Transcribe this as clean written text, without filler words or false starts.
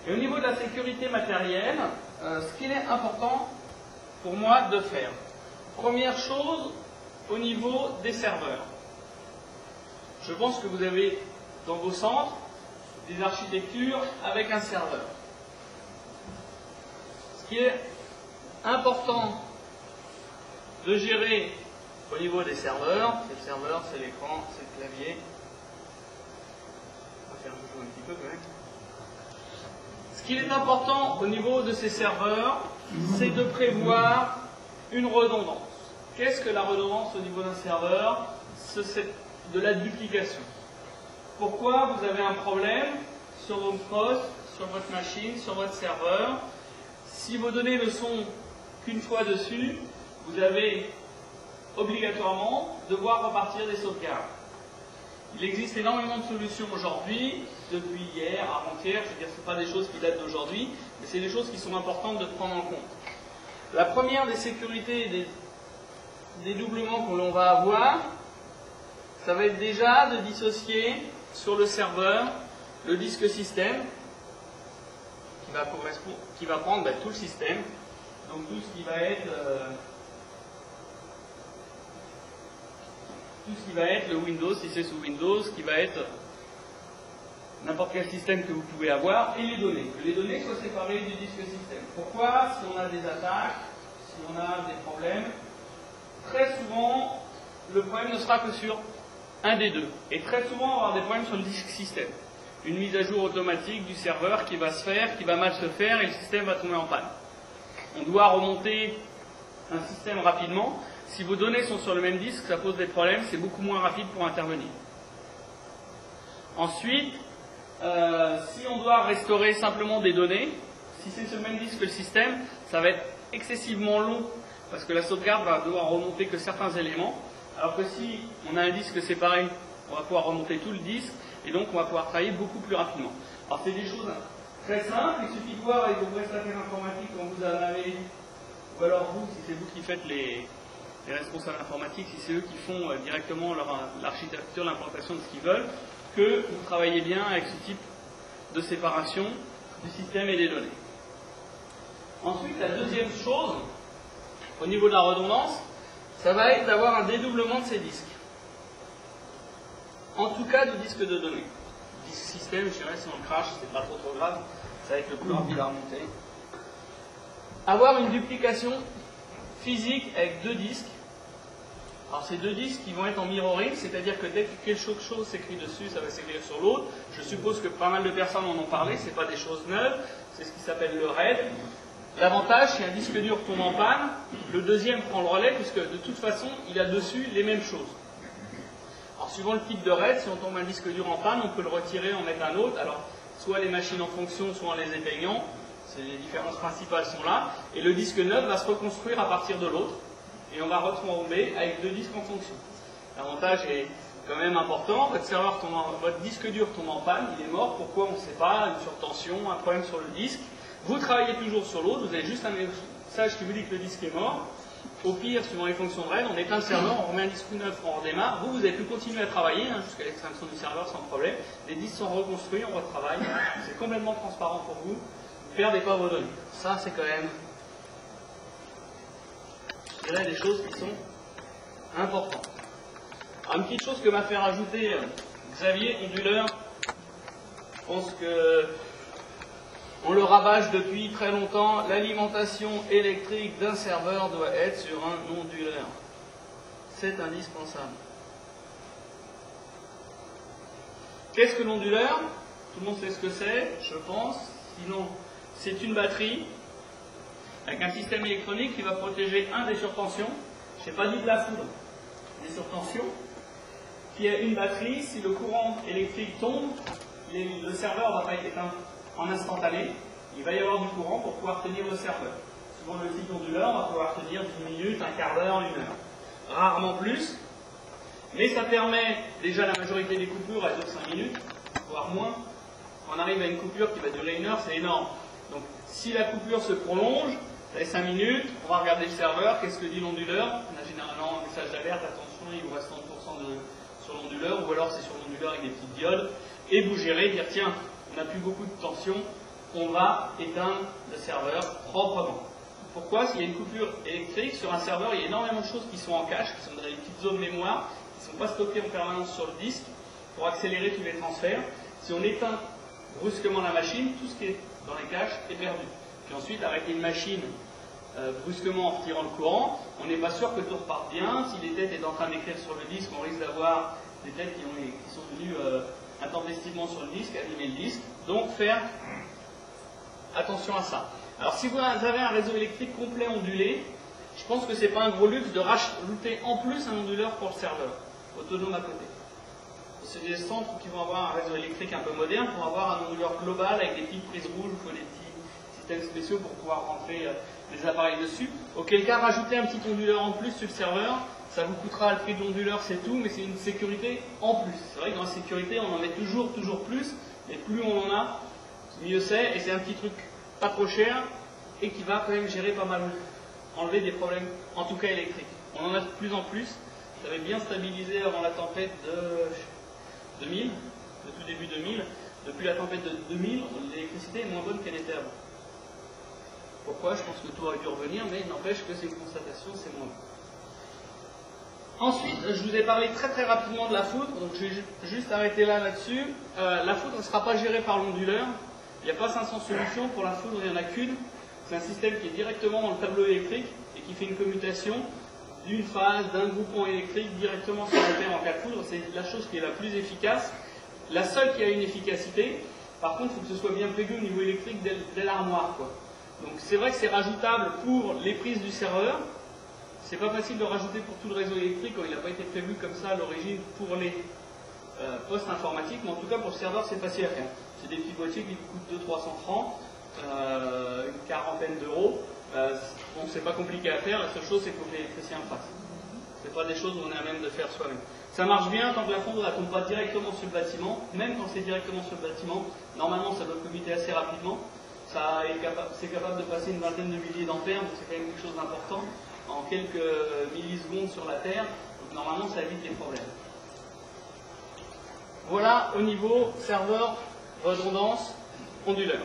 Et au niveau de la sécurité matérielle, ce qu'il est important pour moi de faire. Première chose, au niveau des serveurs. Je pense que vous avez dans vos centres des architectures avec un serveur. Ce qui est important de gérer au niveau des serveurs, c'est le serveur, c'est l'écran, c'est le clavier. On va faire un petit peu quand même. Ce qui est important au niveau de ces serveurs, c'est de prévoir une redondance. Qu'est-ce que la redondance au niveau d'un serveur? C'est de la duplication. Pourquoi vous avez un problème sur vos postes, sur votre machine, sur votre serveur? Si vos données ne sont qu'une fois dessus, vous avez obligatoirement devoir repartir des sauvegardes. Il existe énormément de solutions aujourd'hui, depuis hier, avant-hier, je veux dire, ce ne sont pas des choses qui datent d'aujourd'hui, mais c'est des choses qui sont importantes de prendre en compte. La première des sécurités et des dédoublements que l'on va avoir, ça va être déjà de dissocier sur le serveur le disque système qui va prendre tout le système, donc tout ce qui va être le Windows, si c'est sous Windows, qui va être n'importe quel système que vous pouvez avoir, et les données. Que les données soient séparées du disque système. Pourquoi? Si on a des attaques, si on a des problèmes, très souvent, le problème ne sera que sur un des deux. Et très souvent, on va avoir des problèmes sur le disque système. Une mise à jour automatique du serveur qui va se faire, qui va mal se faire, et le système va tomber en panne. On doit remonter un système rapidement. Si vos données sont sur le même disque, ça pose des problèmes, c'est beaucoup moins rapide pour intervenir. Ensuite, si on doit restaurer simplement des données, si c'est sur le même disque que le système, ça va être excessivement long, parce que la sauvegarde va devoir remonter que certains éléments, alors que si on a un disque séparé, on va pouvoir remonter tout le disque, et donc on va pouvoir travailler beaucoup plus rapidement. Alors c'est des choses très simples, il suffit de voir avec vos prestataires informatiques quand vous en avez, ou alors vous, si c'est vous qui faites les responsables informatiques, si c'est eux qui font directement l'architecture, l'implantation de ce qu'ils veulent, que vous travaillez bien avec ce type de séparation du système et des données. Ensuite, la deuxième chose, au niveau de la redondance, ça va être d'avoir un dédoublement de ces disques. En tout cas, du disque de données. Disque système, je dirais, si on le crache, c'est pas trop grave, ça va être le plus rapide à remonter. Avoir une duplication physique avec deux disques. Alors ces deux disques qui vont être en mirroring, c'est-à-dire que dès que quelque chose s'écrit dessus, ça va s'écrire sur l'autre. Je suppose que pas mal de personnes en ont parlé, c'est pas des choses neuves, c'est ce qui s'appelle le RAID. L'avantage, si un disque dur tombe en panne, le deuxième prend le relais, puisque de toute façon, il a dessus les mêmes choses. Alors suivant le type de RAID, si on tombe un disque dur en panne, on peut le retirer, en mettre un autre. Alors soit les machines en fonction, soit en les éteignant. Les différences principales sont là. Et le disque neuf va se reconstruire à partir de l'autre. Et on va retomber avec deux disques en fonction. L'avantage est quand même important. Votre disque dur tombe en panne, il est mort. Pourquoi on ne sait pas? Une surtension, un problème sur le disque. Vous travaillez toujours sur l'autre. Vous avez juste un message qui vous dit que le disque est mort. Au pire, suivant les fonctions de RAID, on éteint le serveur, on remet un disque neuf, on redémarre. Vous avez pu continuer à travailler jusqu'à l'extinction du serveur sans problème. Les disques sont reconstruits, on retravaille. C'est complètement transparent pour vous. Vous ne perdez pas vos données. Ça, c'est quand même, je dirais, des choses qui sont importantes. Alors, une petite chose que m'a fait rajouter Xavier Onduleur, je pense que on le ravage depuis très longtemps, l'alimentation électrique d'un serveur doit être sur un onduleur. C'est indispensable. Qu'est-ce que l'onduleur? Tout le monde sait ce que c'est, je pense. Sinon, c'est une batterie avec un système électronique qui va protéger des surtensions. Je n'ai pas dit de la foudre, des surtensions. Qui a une batterie, si le courant électrique tombe, le serveur ne va pas être éteint en instantané. Il va y avoir du courant pour pouvoir tenir le serveur. Souvent le type onduleur, on va pouvoir tenir 10 minutes, un quart d'heure, une heure. Rarement plus. Mais ça permet, déjà la majorité des coupures, elles durent 5 minutes, voire moins. On arrive à une coupure qui va durer 1 heure, c'est énorme. Donc si la coupure se prolonge, ça fait 5 minutes, on va regarder le serveur, qu'est-ce que dit l'onduleur? On a généralement un message d'alerte, attention, il vous reste 30% sur l'onduleur, ou alors c'est sur l'onduleur avec des petites diodes. Et vous gérez, dire tiens, on n'a plus beaucoup de tension, on va éteindre le serveur proprement. Pourquoi? S'il y a une coupure électrique sur un serveur, il y a énormément de choses qui sont en cache, qui sont dans des petites zones mémoire, qui ne sont pas stockées en permanence sur le disque pour accélérer tous les transferts. Si on éteint brusquement la machine, tout ce qui est dans les caches est perdu. Puis ensuite, arrêter une machine brusquement en retirant le courant, on n'est pas sûr que tout reparte bien. Si les têtes sont en train d'écrire sur le disque, on risque d'avoir des têtes qui sont venues intempestivement sur le disque, abîmer le disque. Donc faire attention à ça. Alors si vous avez un réseau électrique complet ondulé, je pense que ce n'est pas un gros luxe de rajouter en plus un onduleur pour le serveur, autonome à côté. C'est des centres qui vont avoir un réseau électrique un peu moderne pour avoir un onduleur global avec des petites prises rouges, il faut des petits systèmes spéciaux pour pouvoir rentrer les appareils dessus. Auquel cas, rajouter un petit onduleur en plus sur le serveur, ça vous coûtera le prix de l'onduleur, c'est tout, mais c'est une sécurité en plus. C'est vrai que dans la sécurité, on en met toujours plus, mais plus on en a, mieux c'est, et c'est un petit truc pas trop cher, et qui va quand même gérer pas mal, enlever des problèmes, en tout cas électriques. On en a de plus en plus, ça avait bien stabilisé avant la tempête de 2000, de tout début 2000. Depuis la tempête de 2000, l'électricité est moins bonne qu'elle était avant. Pourquoi? Je pense que tout aurait dû revenir, mais il n'empêche que c'est une constatation, c'est moins bon. Ensuite, je vous ai parlé très rapidement de la foudre, donc je vais juste arrêter là-dessus. La foudre ne sera pas gérée par l'onduleur. Il n'y a pas 500 solutions, pour la foudre il n'y en a qu'une. C'est un système qui est directement dans le tableau électrique et qui fait une commutation d'une phase, d'un groupement électrique directement sur le terre en cas de foudre. C'est la chose qui est la plus efficace. La seule qui a une efficacité, par contre, il faut que ce soit bien prévu au niveau électrique dès l'armoire, quoi. Donc c'est vrai que c'est rajoutable pour les prises du serveur. C'est pas facile de rajouter pour tout le réseau électrique quand il n'a pas été prévu comme ça à l'origine pour les postes informatiques, mais en tout cas pour le serveur c'est facile à faire. C'est des petits boîtiers qui coûtent 200-300 francs, une quarantaine d'euros. Donc c'est pas compliqué à faire, la seule chose c'est qu'il faut que l'électricien le fasse. C'est pas des choses où on est à même de faire soi-même. Ça marche bien tant que la foudre ne tombe pas directement sur le bâtiment, même quand c'est directement sur le bâtiment, normalement ça doit commuter assez rapidement. C'est capable de passer une vingtaine de milliers d'ampères, donc c'est quand même quelque chose d'important, en quelques millisecondes sur la Terre, donc normalement ça évite les problèmes. Voilà au niveau serveur, redondance, onduleur.